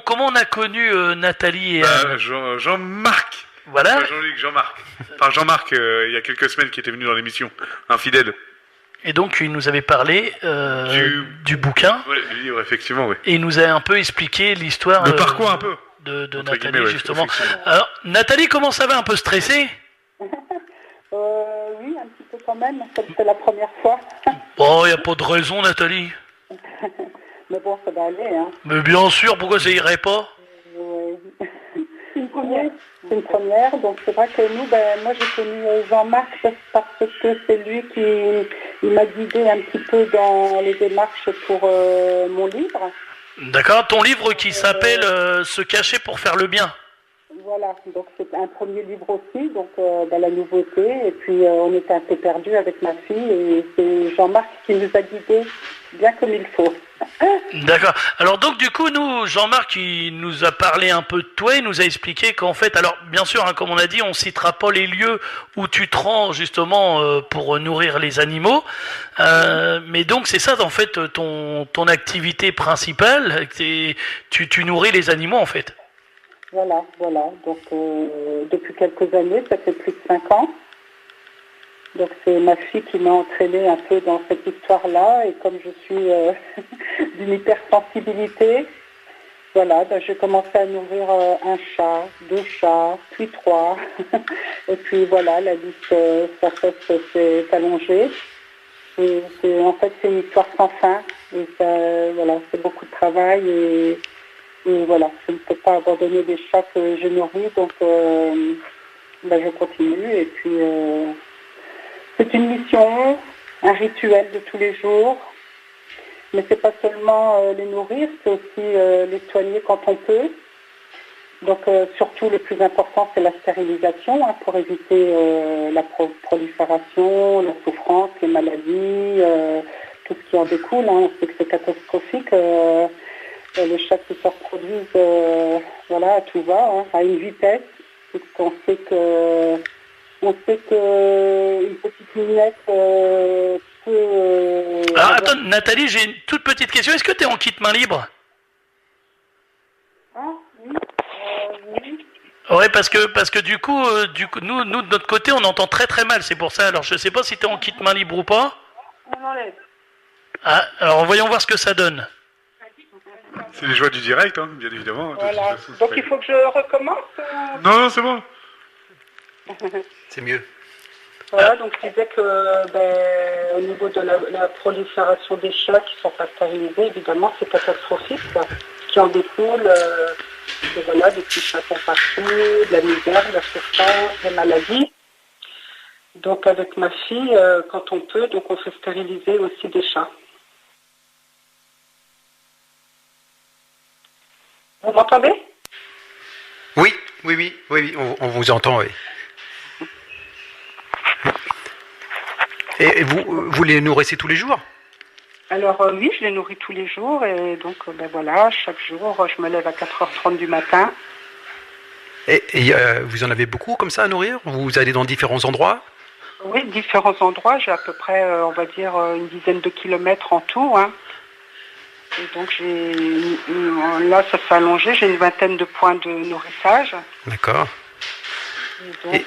comment on a connu Nathalie et Anne? Jean-Marc. Voilà. Pas Jean-Luc, Jean-Marc. Enfin, Jean-Marc, il y a quelques semaines, qui était venu dans l'émission, un fidèle. Et donc, il nous avait parlé du bouquin. Oui, du livre, effectivement, oui. Et il nous a un peu expliqué l'histoire. Le parcours, un peu. De Nathalie, guillemets, justement. Alors, Nathalie, comment ça va? Un peu stressée? Oui, un petit peu quand même. C'est la première fois. Bon, il n'y a pas de raison, Nathalie. Mais bon, ça va aller, hein. Mais bien sûr, pourquoi ça irait pas? C'est une première. C'est une première. Donc, c'est vrai que nous, moi, j'ai connu Jean-Marc parce que c'est lui qui m'a guidé un petit peu dans les démarches pour mon livre. D'accord, ton livre qui s'appelle Se cacher pour faire le bien. Voilà, donc c'est un premier livre aussi, donc la nouveauté, et puis on était un peu perdus avec ma fille, et c'est Jean-Marc qui nous a guidés bien comme il faut. D'accord, alors donc du coup, nous, Jean-Marc, il nous a parlé un peu de toi, il nous a expliqué qu'en fait, alors bien sûr, hein, comme on a dit, on citera pas les lieux où tu te rends justement pour nourrir les animaux, mais donc c'est ça en fait ton activité principale, tu nourris les animaux en fait. Voilà. Donc, depuis quelques années, ça fait plus de 5 ans. Donc, c'est ma fille qui m'a entraînée un peu dans cette histoire-là. Et comme je suis d'une hypersensibilité, voilà, j'ai commencé à nourrir un chat, 2 chats, puis 3. Et puis voilà, la liste s'est allongée. Et en fait, c'est une histoire sans fin. Et ça, voilà, c'est beaucoup de travail et voilà, je ne peux pas abandonner des chats que je nourris, donc je continue. Et puis, c'est une mission, un rituel de tous les jours. Mais c'est pas seulement les nourrir, c'est aussi les soigner quand on peut. Donc, surtout, le plus important, c'est la stérilisation, hein, pour éviter la prolifération, la souffrance, les maladies, tout ce qui en découle. Hein. On sait que c'est catastrophique. Les chats qui se reproduisent à tout va, hein, à une vitesse, puisqu'on sait que une petite minette peut... Alors attends, Nathalie, j'ai une toute petite question, est-ce que tu es en kit main libre? Ah, oui. Oui. Ouais, parce que du coup, nous de notre côté, on entend très très mal, c'est pour ça. Alors je sais pas si tu es en kit main libre ou pas. On enlève. Ah, alors voyons voir ce que ça donne. C'est les joies du direct, hein, bien évidemment. Voilà. Donc il faut que je recommence Non, c'est bon. C'est mieux. Voilà, donc je disais que au niveau de la prolifération des chats qui sont pas stérilisés, évidemment, c'est catastrophique, quoi. Qui en découle, des petits chatons partout, de la misère, de la souffrance, des maladies. Donc avec ma fille, quand on peut, donc on fait stériliser aussi des chats. Vous m'entendez? Oui, on vous entend, oui. Et vous les nourrissez tous les jours? Alors oui, je les nourris tous les jours et donc chaque jour je me lève à 4h30 du matin. Et vous en avez beaucoup comme ça à nourrir? Vous allez dans différents endroits? Oui, différents endroits, j'ai à peu près, on va dire, une dizaine de kilomètres en tout, hein. Et donc là ça s'est allongé, j'ai une vingtaine de points de nourrissage. D'accord. Et donc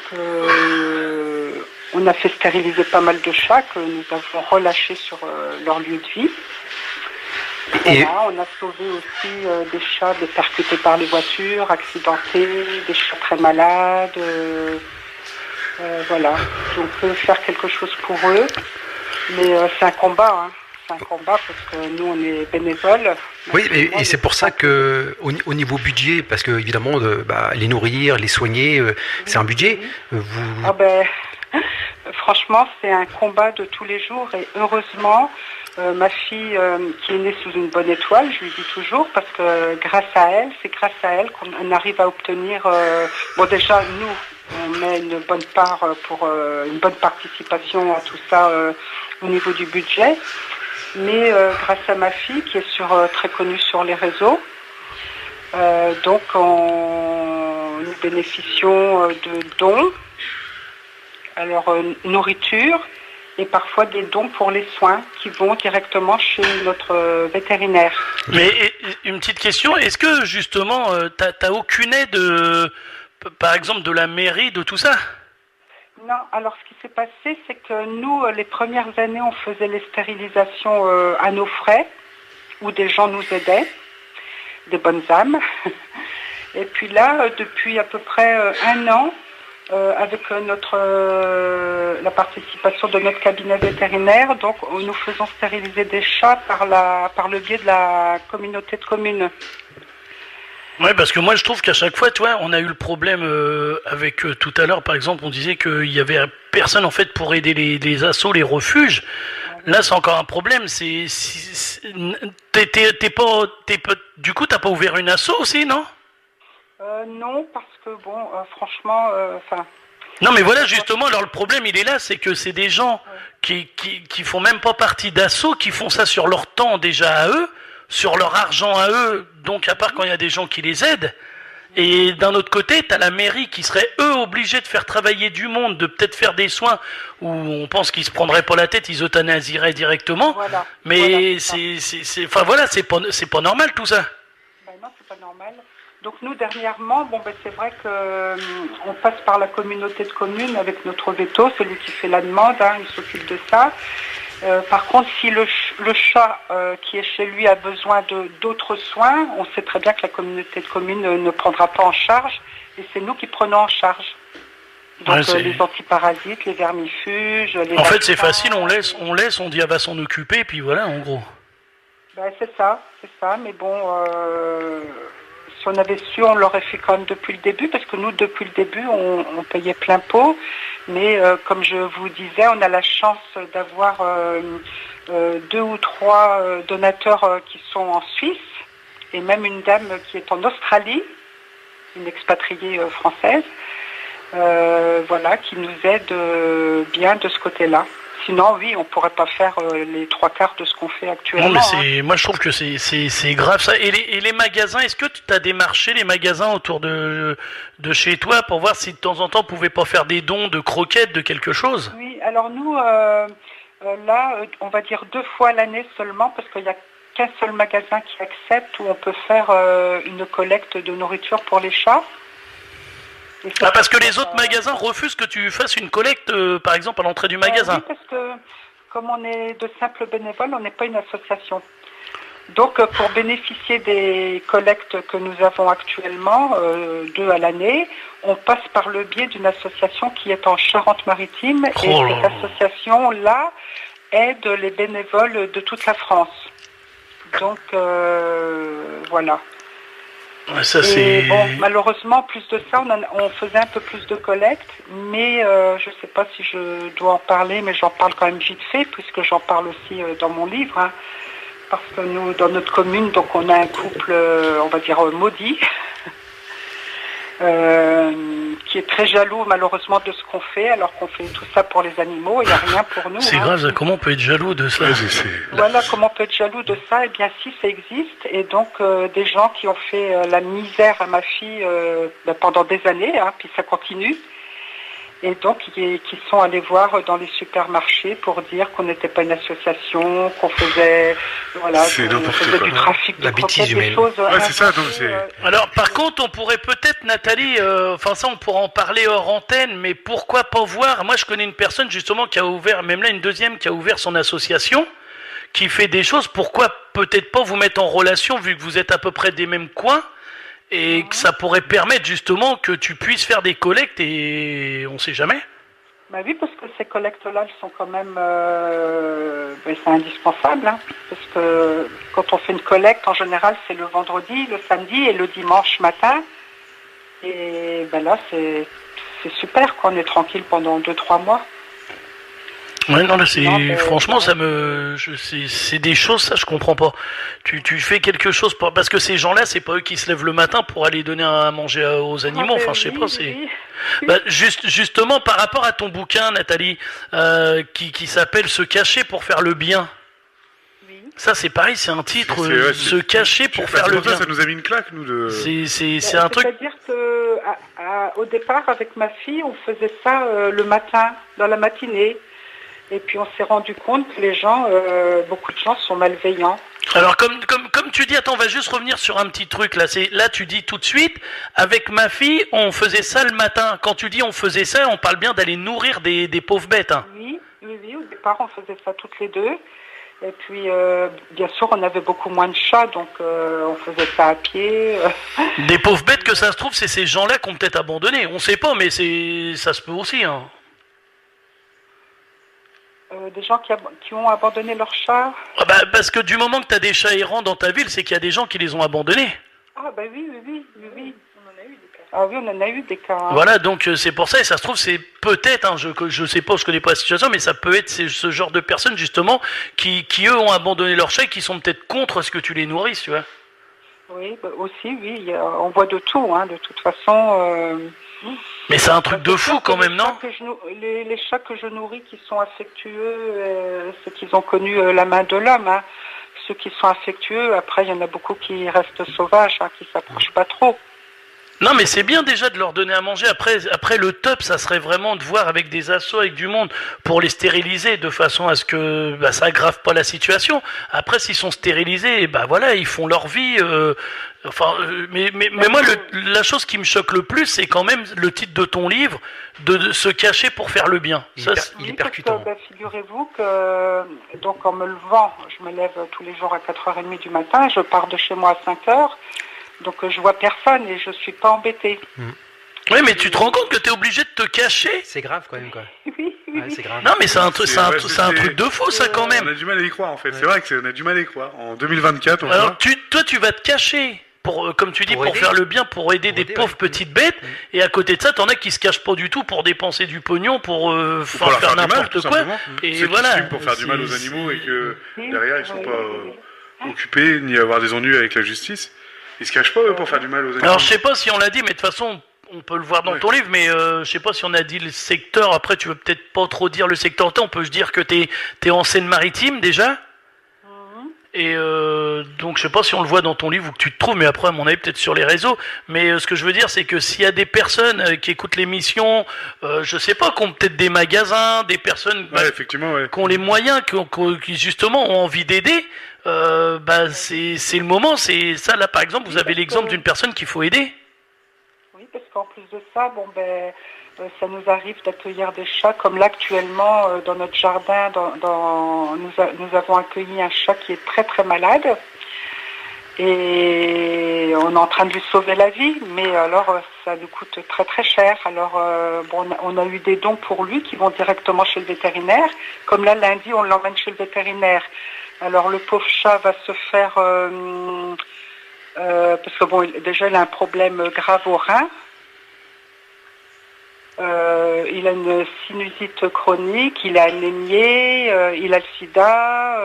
on a fait stériliser pas mal de chats que nous avons relâchés sur leur lieu de vie. Voilà, on a sauvé aussi des chats percutés par les voitures, accidentés, des chats très malades. Voilà, si on peut faire quelque chose pour eux, mais c'est un combat, hein. C'est un combat parce que nous on est bénévoles. Oui, et c'est pour ça que au niveau budget, parce que évidemment les nourrir, les soigner, c'est un budget. Franchement, c'est un combat de tous les jours et heureusement, ma fille qui est née sous une bonne étoile, je lui dis toujours, parce que c'est grâce à elle qu'on arrive à obtenir. Déjà nous, on met une bonne part pour une bonne participation à tout ça au niveau du budget. Mais grâce à ma fille qui est très connue sur les réseaux, donc nous bénéficions de dons, alors nourriture et parfois des dons pour les soins qui vont directement chez notre vétérinaire. Mais une petite question, est-ce que justement, t'as aucune aide, par exemple, de la mairie, de tout ça? Non, alors ce qui s'est passé, c'est que nous, les premières années, on faisait les stérilisations à nos frais, où des gens nous aidaient, des bonnes âmes. Et puis là, depuis à peu près un an, avec la participation de notre cabinet vétérinaire, donc nous faisons stériliser des chats par le biais de la communauté de communes. Ouais, parce que moi je trouve qu'à chaque fois, tu vois, on a eu le problème avec tout à l'heure, par exemple, on disait qu'il y avait personne en fait pour aider les assos, les refuges. Là, c'est encore un problème. Du coup, t'as pas ouvert une asso aussi, non? Non, parce que bon, franchement, Non, mais voilà, justement, alors le problème, il est là, c'est que c'est des gens qui font même pas partie d'assaut, qui font ça sur leur temps déjà à eux, sur leur argent à eux, donc à part quand il y a des gens qui les aident. Et d'un autre côté, t'as la mairie qui serait, eux, obligés de faire travailler du monde, de peut-être faire des soins où on pense qu'ils se prendraient pas la tête, ils euthanasieraient directement. Voilà. Mais Voilà, c'est pas normal tout ça. Ben non, c'est pas normal. Donc nous, dernièrement, c'est vrai que on passe par la communauté de communes avec notre veto, c'est lui qui fait la demande, il s'occupe de ça. Par contre, si le chat qui est chez lui a besoin d'autres soins, on sait très bien que la communauté de communes ne prendra pas en charge, et c'est nous qui prenons en charge. Donc les antiparasites, les vermifuges, les En fait, c'est vaccins, facile, on laisse, on dit elle va s'en occuper, et puis voilà, en gros. c'est ça, mais bon... Si on avait su, on l'aurait fait quand même depuis le début, parce que nous, depuis le début, on payait plein pot. Mais comme je vous disais, on a la chance d'avoir 2 ou 3 donateurs qui sont en Suisse, et même une dame qui est en Australie, une expatriée française, qui nous aide bien de ce côté-là. Sinon, oui, on pourrait pas faire les 3/4 de ce qu'on fait actuellement. Non, mais moi je trouve que c'est grave ça. Et les magasins, est-ce que tu as démarché les magasins autour de chez toi pour voir si de temps en temps on pouvait pas faire des dons de croquettes, de quelque chose? Oui, alors nous, là, on va dire 2 fois l'année seulement, parce qu'il n'y a qu'un seul magasin qui accepte où on peut faire une collecte de nourriture pour les chats. Parce que les autres magasins refusent que tu fasses une collecte, par exemple, à l'entrée du magasin. Oui, parce que comme on est de simples bénévoles, on n'est pas une association. Donc, pour bénéficier des collectes que nous avons actuellement, 2 à l'année, on passe par le biais d'une association qui est en Charente-Maritime. Et cette association-là aide les bénévoles de toute la France. Donc, voilà. Ouais, ça, c'est... malheureusement, plus de ça, on faisait un peu plus de collecte, mais je ne sais pas si je dois en parler, mais j'en parle quand même vite fait, puisque j'en parle aussi dans mon livre, parce que nous, dans notre commune, donc on a un couple, on va dire maudit, qui est très jaloux malheureusement de ce qu'on fait, alors qu'on fait tout ça pour les animaux, il n'y a rien pour nous. C'est grave, comment on peut être jaloux de ça? Voilà, comment on peut être jaloux de ça? Eh bien si, ça existe, et donc des gens qui ont fait la misère à ma fille pendant des années, puis ça continue, et donc qui sont allés voir dans les supermarchés pour dire qu'on n'était pas une association, qu'on faisait, du trafic de croquettes, des choses. C'est ça, donc c'est... Alors, par contre, on pourrait peut-être, Nathalie, ça, on pourra en parler hors antenne, mais pourquoi pas voir? Moi, je connais une personne, justement, qui a ouvert, même là, une deuxième, qui a ouvert son association, qui fait des choses. Pourquoi peut-être pas vous mettre en relation, vu que vous êtes à peu près des mêmes coins, et que ça pourrait permettre, justement, que tu puisses faire des collectes, et on sait jamais. Oui, parce que ces collectes-là, elles sont quand même... c'est indispensable, parce que quand on fait une collecte, en général, c'est le vendredi, le samedi et le dimanche matin. Et là, c'est super, qu'on est tranquille pendant 2-3 mois. Ouais, non, là, franchement, c'est des choses, ça, je comprends pas. Tu fais quelque chose parce que ces gens-là, c'est pas eux qui se lèvent le matin pour aller donner à manger aux animaux. Je sais pas, c'est... Justement, par rapport à ton bouquin, Nathalie, qui s'appelle Se cacher pour faire le bien. Oui. Ça, c'est pareil, c'est un titre, Se cacher pour faire le bien. Ça nous a mis une claque, nous, de... C'est un truc... C'est-à-dire que, au départ, avec ma fille, on faisait ça le matin, dans la matinée. Et puis on s'est rendu compte que les gens, beaucoup de gens sont malveillants. Alors comme tu dis, attends, on va juste revenir sur un petit truc là. Là tu dis tout de suite, avec ma fille, on faisait ça le matin. Quand tu dis on faisait ça, on parle bien d'aller nourrir des pauvres bêtes. Hein. Oui, au départ on faisait ça toutes les deux. Et puis bien sûr on avait beaucoup moins de chats, donc on faisait ça à pied. Des pauvres bêtes que ça se trouve, c'est ces gens-là qui ont peut-être abandonné. On sait pas, mais ça se peut aussi. Hein. Des gens qui ont abandonné leurs chats. Ah bah, parce que du moment que tu as des chats errants dans ta ville, c'est qu'il y a des gens qui les ont abandonnés. Ah bah oui. On en a eu des cas. Ah oui, on en a eu des cas. Hein. Voilà, donc c'est pour ça, et ça se trouve, c'est peut-être, hein, je sais pas, je connais pas la situation, mais ça peut être ce genre de personnes, justement, qui eux ont abandonné leurs chats et qui sont peut-être contre ce que tu les nourrisses, tu vois. Oui, bah aussi, oui, on voit de tout, hein, de toute façon. Mais c'est un truc de fou quand même, non? Les chats que je nourris qui sont affectueux, ceux qui ont connu la main de l'homme, hein, ceux qui sont affectueux, après il y en a beaucoup qui restent sauvages, hein, qui s'approchent pas trop. Non, mais c'est bien déjà de leur donner à manger. Après le top, ça serait vraiment de voir avec des assos, avec du monde, pour les stériliser de façon à ce que ça aggrave pas la situation. Après, s'ils sont stérilisés, voilà, ils font leur vie. Mais moi, la chose qui me choque le plus, c'est quand même le titre de ton livre, de se cacher pour faire le bien. Il est percutant. Figurez-vous que donc en me levant, je me lève tous les jours à 4h30 du matin, je pars de chez moi à 5h. Donc je vois personne et je suis pas embêtée. Oui, mais tu te rends compte que tu es obligé de te cacher? C'est grave quand même, quoi. Oui. Ouais, c'est grave. Non, mais c'est un truc de fou, ça, quand même. On a du mal à y croire, en fait. Ouais. C'est vrai qu'on a du mal à y croire. En 2024, Alors, toi, tu vas te cacher, comme tu dis, pour faire le bien, pour aider des pauvres petites bêtes, et à côté de ça, t'en as qui se cachent pas du tout pour dépenser du pognon, pour faire n'importe quoi. Et voilà. Pour faire du mal aux animaux et que derrière, ils sont pas occupés, ni avoir des ennuis avec la justice. Ils se cachent pas, eux, pour faire du mal aux animaux. Alors, je sais pas si on l'a dit, mais de toute façon, on peut le voir dans ton livre, mais je sais pas si on a dit le secteur. Après, tu veux peut-être pas trop dire le secteur. On peut se dire que t'es en Seine-Maritime, déjà. Et donc, je sais pas si on le voit dans ton livre ou que tu te trouves, mais après, à mon avis, peut-être sur les réseaux. Mais ce que je veux dire, c'est que s'il y a des personnes qui écoutent l'émission, je sais pas, qui ont peut-être des magasins, des personnes qui ont les moyens, qui justement ont envie d'aider, c'est le moment. C'est ça, là, par exemple, vous avez l'exemple d'une personne qu'il faut aider. Oui, parce qu'en plus de ça, ça nous arrive d'accueillir des chats, comme là actuellement dans notre jardin, nous avons accueilli un chat qui est très très malade et on est en train de lui sauver la vie, mais alors ça nous coûte très très cher. Alors on a eu des dons pour lui qui vont directement chez le vétérinaire, comme là lundi on l'emmène chez le vétérinaire. Alors le pauvre chat va se faire parce que déjà il a un problème grave au rein. Il a une sinusite chronique, il a anémie, il a le sida,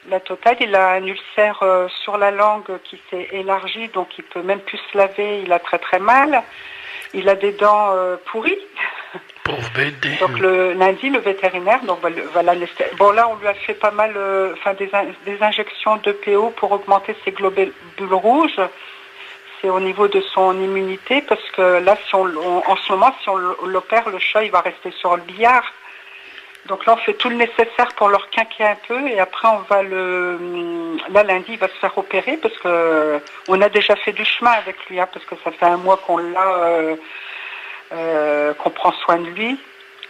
la totale, il a un ulcère sur la langue qui s'est élargi, donc il peut même plus se laver, il a très très mal, il a des dents pourries. Pauvre bête. Donc le lundi, le vétérinaire va l'anesthésier. Bon là, on lui a fait pas mal, des injections de PO pour augmenter ses globules rouges. C'est au niveau de son immunité, parce que là, en ce moment, si on l'opère, le chat, il va rester sur le billard. Donc là, on fait tout le nécessaire pour le requinquer un peu, et après, on va là, lundi, il va se faire opérer, parce que on a déjà fait du chemin avec lui, hein, parce que ça fait un mois qu'on qu'on prend soin de lui.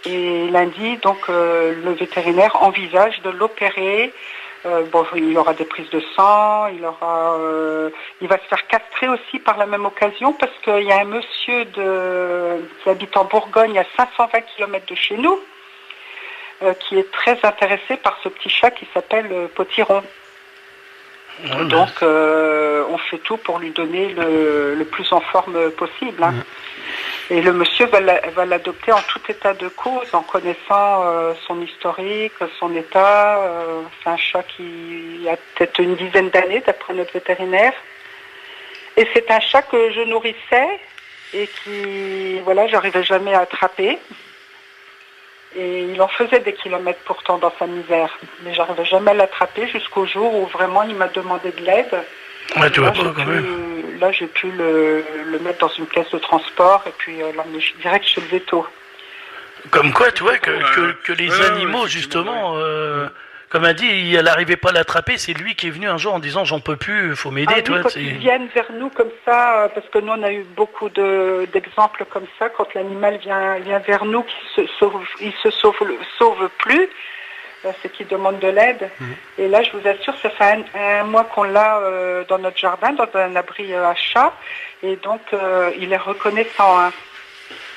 Et lundi, donc, le vétérinaire envisage de l'opérer. Il aura des prises de sang, il va se faire castrer aussi par la même occasion, parce qu'il y a un monsieur qui habite en Bourgogne, à 520 km de chez nous, qui est très intéressé par ce petit chat qui s'appelle Potiron. Donc on fait tout pour lui donner le plus en forme possible. Hein. Et le monsieur va l'adopter en tout état de cause, en connaissant son historique, son état. C'est un chat qui a peut-être une dizaine d'années, d'après notre vétérinaire. Et c'est un chat que je nourrissais et qui, j'arrivais jamais à attraper. Et il en faisait des kilomètres pourtant dans sa misère. Mais j'arrivais jamais à l'attraper jusqu'au jour où vraiment il m'a demandé de l'aide. Ouais, tu vois pas quand même. Là, j'ai pu le mettre dans une caisse de transport et puis l'emmener direct chez le véto. Comme quoi, tu vois, que les animaux, justement, Comme elle dit, elle n'arrivait pas à l'attraper, c'est lui qui est venu un jour en disant j'en peux plus, faut m'aider. Oui, quand ils viennent vers nous comme ça, parce que nous on a eu beaucoup d'exemples comme ça, quand l'animal vient vers nous, il se sauve plus, c'est qu'il demande de l'aide. Et là, je vous assure, ça fait un mois qu'on l'a dans notre jardin, dans un abri à chat, et donc il est reconnaissant. Hein.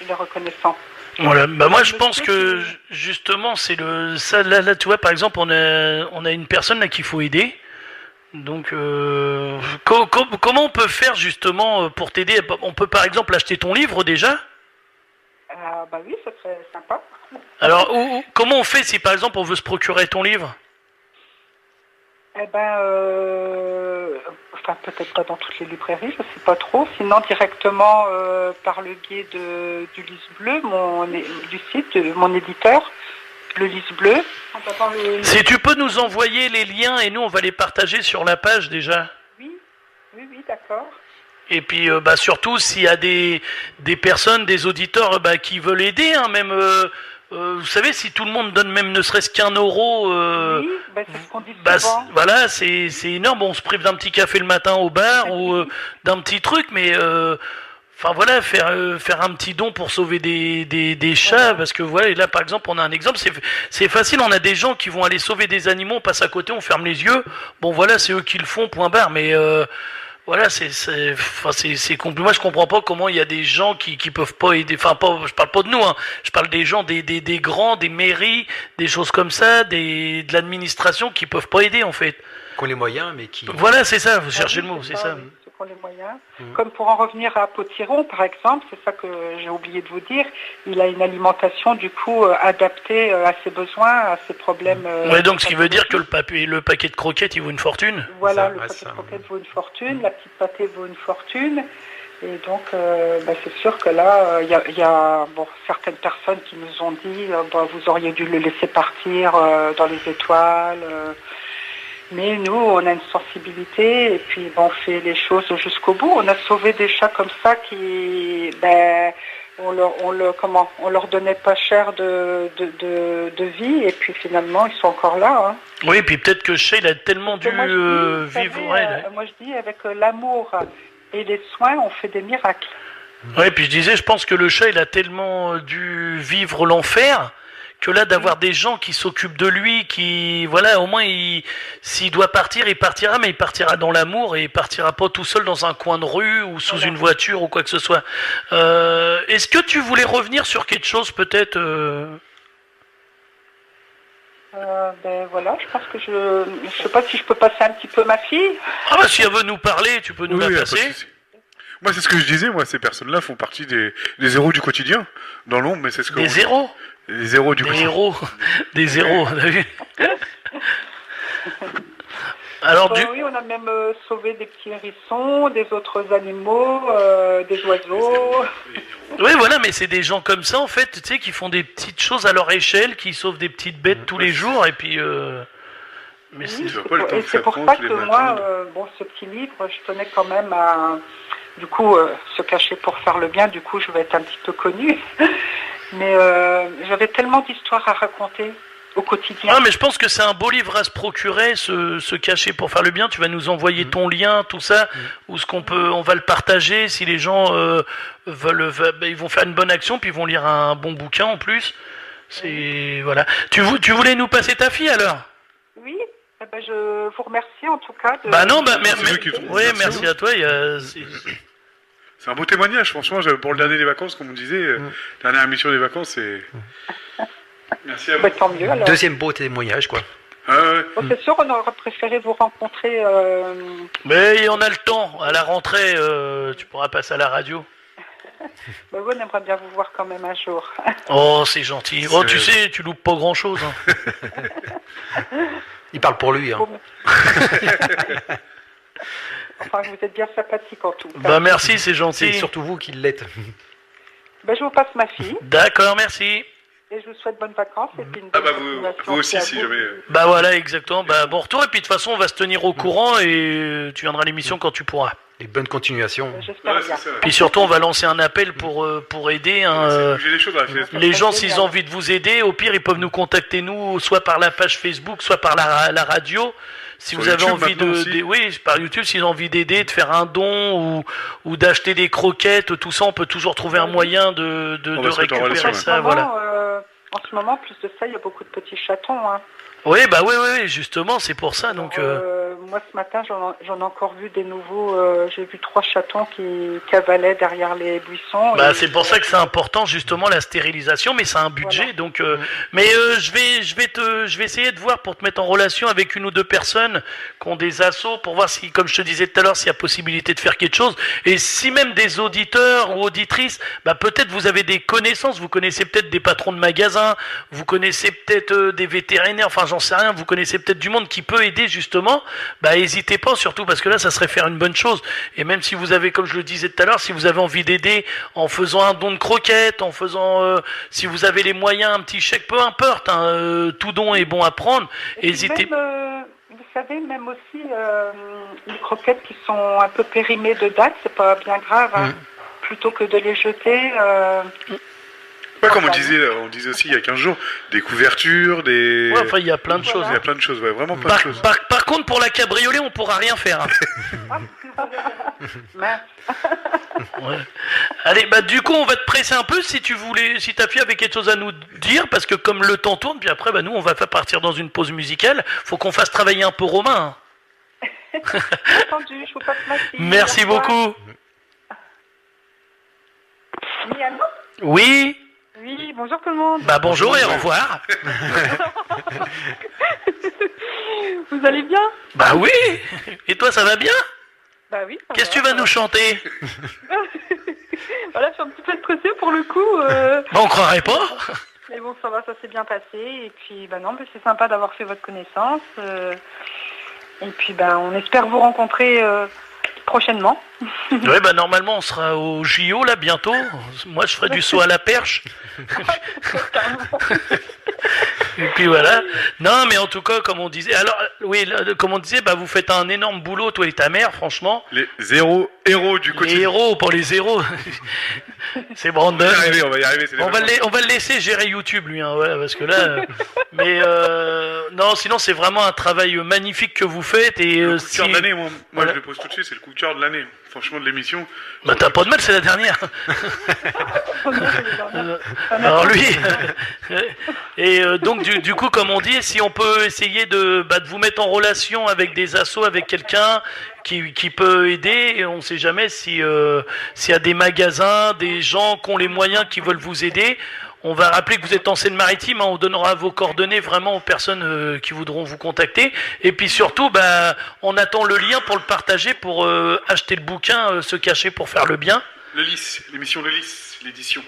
Il est reconnaissant. Voilà, bah moi je pense que justement c'est ça là tu vois par exemple on a une personne là qu'il faut aider. Donc comment on peut faire justement pour t'aider? On peut par exemple acheter ton livre déjà? Bah oui, ça serait sympa. Alors comment on fait si par exemple on veut se procurer ton livre? Eh ben, enfin peut-être pas dans toutes les librairies, je sais pas trop. Sinon directement par le biais du Lys Bleu, du site, mon éditeur, le Lys Bleu. Si tu peux nous envoyer les liens et nous on va les partager sur la page déjà. Oui, d'accord. Et puis surtout s'il y a des personnes, des auditeurs qui veulent aider, hein, même. Vous savez, si tout le monde donne même ne serait-ce qu'1 euro, c'est ce qu'on dit souvent. Voilà, c'est énorme. Bon, on se prive d'un petit café le matin au bar ou d'un petit truc, mais enfin voilà, faire un petit don pour sauver des chats, parce que voilà, et là par exemple, on a un exemple, c'est facile. On a des gens qui vont aller sauver des animaux, on passe à côté, on ferme les yeux. Bon voilà, c'est eux qui le font, point barre. Mais voilà, c'est compliqué. Moi, je comprends pas comment il y a des gens qui peuvent pas aider. Enfin, je parle pas de nous, hein. Je parle des gens, des grands, des mairies, des choses comme ça, de l'administration qui peuvent pas aider, en fait. Qui ont les moyens, mais qui... Voilà, c'est ça, vous cherchez le mot, c'est ça. Ceux qui ont les moyens. Comme pour en revenir à Potiron, par exemple, c'est ça que j'ai oublié de vous dire, il a une alimentation, du coup, adaptée à ses besoins, à ses problèmes... Ouais, donc ce qui veut dire que le paquet de croquettes, il vaut une fortune. Voilà, le paquet de croquettes vaut une fortune, la petite pâtée vaut une fortune, et donc c'est sûr que là, il y a certaines personnes qui nous ont dit vous auriez dû le laisser partir dans les étoiles... Mais nous, on a une sensibilité et puis on fait les choses jusqu'au bout. On a sauvé des chats comme ça qui, on leur donnait pas cher de vie et puis finalement ils sont encore là. Hein. Oui, et puis peut-être que le chat il a tellement dû vivre. Moi je dis avec l'amour et les soins, on fait des miracles. Oui, puis je disais, je pense que le chat il a tellement dû vivre l'enfer. Que là, d'avoir des gens qui s'occupent de lui, qui, voilà, au moins, s'il doit partir, il partira, mais il partira dans l'amour et il partira pas tout seul dans un coin de rue ou sous une voiture ou quoi que ce soit. Est-ce que tu voulais revenir sur quelque chose, peut-être voilà, je pense que je sais pas si je peux passer un petit peu ma fille. Ah bah, si elle veut nous parler, tu peux nous la passer. Moi, c'est ce que je disais, ces personnes-là font partie des héros du quotidien, dans l'ombre, mais c'est ce que... Des héros? Les héros du quotidien. Des héros, t'as vu? Alors, oui, on a même sauvé des petits hérissons, des autres animaux, des oiseaux. Oui, voilà, mais c'est des gens comme ça, en fait, tu sais, qui font des petites choses à leur échelle, qui sauvent des petites bêtes tous les jours, et puis... Mais c'est pour ça que moi, ce petit livre, je tenais quand même à... Du coup, se cacher pour faire le bien, du coup, je vais être un petit peu connue. Mais j'avais tellement d'histoires à raconter au quotidien. Ah, mais je pense que c'est un beau livre à se procurer, se cacher pour faire le bien. Tu vas nous envoyer ton lien, tout ça, ou ce qu'on peut, on va le partager si les gens ils vont faire une bonne action, puis ils vont lire un bon bouquin en plus. C'est voilà. Tu voulais nous passer ta fille alors? Oui. Je vous remercie en tout cas. Merci à toi. C'est un beau témoignage, franchement, pour le dernier des vacances, comme on disait, dernière émission des vacances, c'est... Merci à vous. Tant mieux, alors. Deuxième beau témoignage, quoi. C'est sûr, on aurait préféré vous rencontrer... Mais on a le temps, à la rentrée, tu pourras passer à la radio. Vous, on aimerait bien vous voir quand même un jour. Oh, c'est gentil. Oh, tu sais, tu loupes pas grand-chose. Hein. Il parle pour lui. Hein. Enfin, vous êtes bien sympathique en tout cas. Bah merci, c'est gentil. C'est surtout vous qui l'êtes. Je vous passe ma fille. D'accord, merci. Et je vous souhaite bonnes vacances et puis une bonne vous aussi, si jamais... Voilà, exactement. Bon retour, et puis de toute façon, on va se tenir au courant et tu viendras à l'émission quand tu pourras. Et bonne continuation. J'espère bien. Puis surtout, on va lancer un appel pour aider. Bouger les choses dans la fenêtre. Les gens, s'ils ont envie de vous aider, au pire, ils peuvent nous contacter, nous, soit par la page Facebook, soit par la radio. Si Sur vous avez YouTube envie maintenant oui, par YouTube, s'ils ont envie d'aider, de faire un don ou d'acheter des croquettes, tout ça, on peut toujours trouver un moyen de va se mettre en récupérer relation, ça, voilà. En ce moment, plus de ça, il y a beaucoup de petits chatons. Hein. Oui, oui, justement, c'est pour ça. Donc, moi, ce matin, j'en ai encore vu des nouveaux. J'ai vu 3 chatons qui cavalaient derrière les buissons. c'est pour ça que c'est important, justement, la stérilisation, mais c'est un budget. Voilà. Donc, mais je vais essayer de voir pour te mettre en relation avec une ou deux personnes qui ont des assos pour voir si, comme je te disais tout à l'heure, s'il y a possibilité de faire quelque chose. Et si même des auditeurs ou auditrices, peut-être vous avez des connaissances, vous connaissez peut-être des patrons de magasins, vous connaissez peut-être des vétérinaires, enfin j'en sais rien, vous connaissez peut-être du monde qui peut aider justement, n'hésitez pas, surtout parce que là ça serait faire une bonne chose. Et même si vous avez, comme je le disais tout à l'heure, si vous avez envie d'aider en faisant un don de croquettes, en faisant, si vous avez les moyens, un petit chèque, peu importe, tout don est bon à prendre, n'hésitez pas. Vous savez, même aussi les croquettes qui sont un peu périmées de date, c'est pas bien grave, hein. Plutôt que de les jeter. Comme on disait aussi il y a 15 jours, des couvertures, des... Ouais, enfin, il y a plein de choses. Il y a plein de choses, vraiment plein de choses. Par contre, pour la cabriolet, on pourra rien faire. Mince. Ouais. Allez, du coup, on va te presser un peu si ta fille avait quelque chose à nous dire, parce que comme le temps tourne, puis après, nous, on va partir dans une pause musicale. Faut qu'on fasse travailler un peu Romain. Entendu, je vous passe ma fille. Merci beaucoup. Oui, allô ? Oui. Oui, bonjour tout le monde. Bonjour et au revoir. Vous allez bien ? Oui. Et toi, ça va bien ? Oui. Qu'est-ce que tu vas nous chanter ? Voilà, je suis un petit peu stressée pour le coup. On croirait pas. Mais bon, ça va, ça s'est bien passé. Et puis, non, mais c'est sympa d'avoir fait votre connaissance. Et puis, on espère vous rencontrer prochainement. Oui, normalement, on sera au JO, là, bientôt. Moi, je ferai du saut à la perche. Et puis voilà. Non, mais en tout cas, comme on disait, comme on disait, vous faites un énorme boulot, toi et ta mère, franchement. Les héros du quotidien. Les héros, pour les héros. C'est Brandon. On va y arriver. On va le laisser gérer YouTube, lui, voilà, parce que là. Mais non, sinon, c'est vraiment un travail magnifique que vous faites. Et, le coup de cœur de l'année, moi je le pose tout de suite, c'est le coup de cœur de l'année. Franchement, de l'émission. T'as pas de mal, c'est la dernière. Alors lui. Et donc du coup, comme on dit, si on peut essayer de vous mettre en relation avec des assos, avec quelqu'un qui peut aider, et on ne sait jamais s'il y a des magasins, des gens qui ont les moyens, qui veulent vous aider. On va rappeler que vous êtes en Seine-Maritime, on donnera vos coordonnées vraiment aux personnes qui voudront vous contacter. Et puis surtout, on attend le lien pour le partager, pour acheter le bouquin, Se cacher pour faire le bien. Le Lys, l'émission Le Lys, l'édition.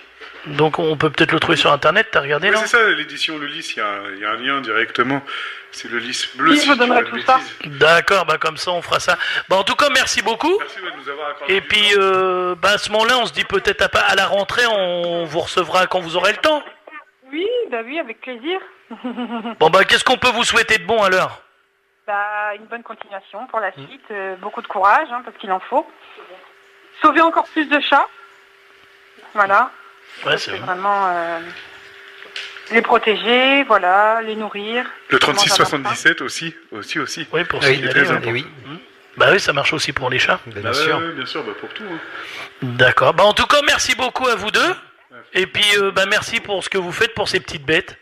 Donc on peut peut-être le trouver sur internet, t'as regardé là ? C'est ça, l'édition Le Lys, il y a un lien directement. C'est Le Lys bleu. Oui, je vous donnerai tout ça. D'accord, comme ça on fera ça. En tout cas, merci beaucoup. Merci de nous avoir accordé. Et puis à ce moment-là, on se dit peut-être à la rentrée, on vous recevra quand vous aurez le temps. Oui, oui, avec plaisir. Qu'est-ce qu'on peut vous souhaiter de bon alors ? Une bonne continuation pour la suite, beaucoup de courage, parce qu'il en faut. Sauver encore plus de chats. Voilà. Ouais, c'est vraiment les protéger, voilà, les nourrir. Le 36-77 aussi. Oui, pour oui, oui. Oui, ça marche aussi pour les chats. Bien sûr, pour tout. D'accord. En tout cas, merci beaucoup à vous deux. Et puis, merci pour ce que vous faites pour ces petites bêtes.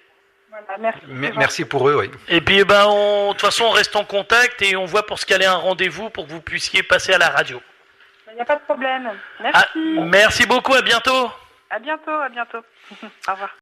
Voilà, merci pour eux, oui. Et puis, de toute façon, on reste en contact et on voit pour se caler un rendez-vous pour que vous puissiez passer à la radio. Il n'y a pas de problème. Merci. Merci beaucoup, à bientôt. À bientôt. Au revoir.